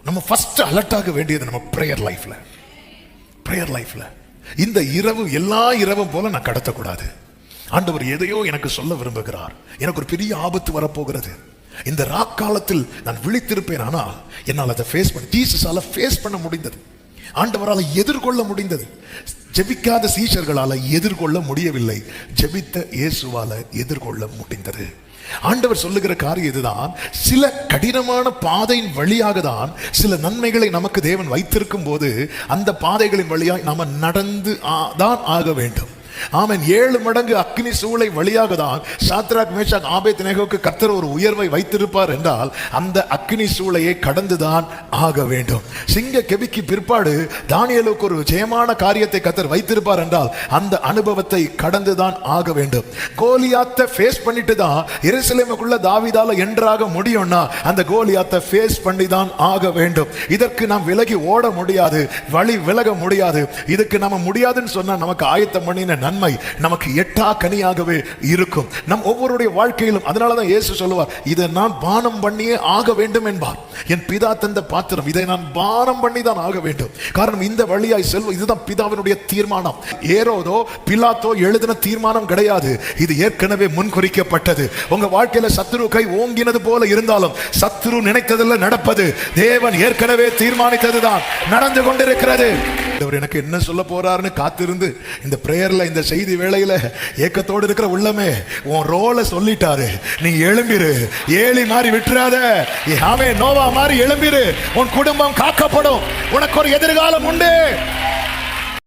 நம்ம first alert ஆக வேண்டியது நம்ம பிரேயர் லைஃப்ல. இந்த இரவு எல்லா இரவும் போல நான் கடத்தக்கூடாது. ஆண்டவர் எதையோ எனக்கு சொல்ல விரும்புகிறார். எனக்கு ஒரு பெரிய ஆபத்து வரப்போகிறது. இந்த ராக்காலத்தில் நான் விழித்திருப்பேன். ஆனால் என்னால் அதை ஜீசஸால ஃபேஸ் பண்ண முடிந்தது. ஆண்டவரால் எதிர்கொள்ள முடிந்தது. ஜெபிக்காத சீஷர்களால எதிர்கொள்ள முடியவில்லை. ஜெபித்த இயேசுவால எதிர்கொள்ள முடிந்தது. ஆண்டவர் சொல்லுகிற காரியம் இதுதான். சில கடினமான பாதையின் வழியாக தான் சில நன்மைகளை நமக்கு தேவன் வைத்திருக்கும் போது அந்த பாதைகளின் வழியாக நாம நடந்து தான் ஆக வேண்டும். ஆமென். 7 மடங்கு அக்னி சூளை வழியாக தான் சாத்ராக் மேஷாக் ஆபேத்நேகோவுக்கு கர்த்தர் ஒரு உயர்வை வைத்திருப்பார் என்றால் அந்த அக்னி சூளையை கடந்துதான் ஆக வேண்டும். சிங்க கெபிக்கு பிற்பாடு தானியேலுக்கு ஒரு ஜெயமான காரியத்தை கர்த்தர் வைத்திருப்பார் என்றால் அந்த அனுபவத்தை கடந்துதான் ஆக வேண்டும். கோலியாத்தை ஃபேஸ் பண்ணிட்டு தான் எருசலேமுக்குள்ள தாவீதால என்றாக முடியும்னா அந்த கோலியாத்தை ஃபேஸ் பண்ணி தான் ஆக வேண்டும். இதற்கு நாம் விலகி ஓட முடியாது, வழி விலக முடியாது. இதுக்கு நம்ம முடியாதுன்னு சொன்னா நமக்கு ஆயத்தம் பண்ணின நன்மை நமக்கு எட்டா கனியாகவே இருக்கும் நம் ஒவ்வொருடைய வாழ்க்கையிலும். அதனாலதான் இயேசு சொல்லுவார், இதை நான் பானம் பண்ணியே ஆக வேண்டும் என்பார். என் பிதா தந்த பாத்திரம், இதை நான் பானம் பண்ணி தான் ஆக வேண்டும். காரணம் இந்த வழியாய் செல்வம். இதுதான் பிதாவினுடைய தீர்மானம். ஏரோதோ பிலாத்தோ எழுதின தீர்மானம் கிடையாது. இது ஏற்கனவே முன்குறிக்கப்பட்டது. உங்க வாழ்க்கையில சத்துரு கை ஓங்கினது போல இருந்தாலும் சத்துரு நினைத்ததில்ல நடப்பது. தேவன் ஏற்கனவே தீர்மானித்ததுதான் நடந்து கொண்டிருக்கிறது. எனக்கு என்ன சொல்ல போறாருன்னு காத்திருந்து இந்த பிரேயர்ல இந்த செய்தி வேளையில ஏக்கத்தோடு இருக்கிற உள்ளமே உன் ரோல சொல்லிட்டாரு. நீ எழும்பிரு. ஏலி மாதிரி விட்டுறாத. நோவா மாதிரி எழும்பிரு. உன் குடும்பம் காக்கப்படும். உனக்கு ஒரு எதிர்காலம் உண்டு.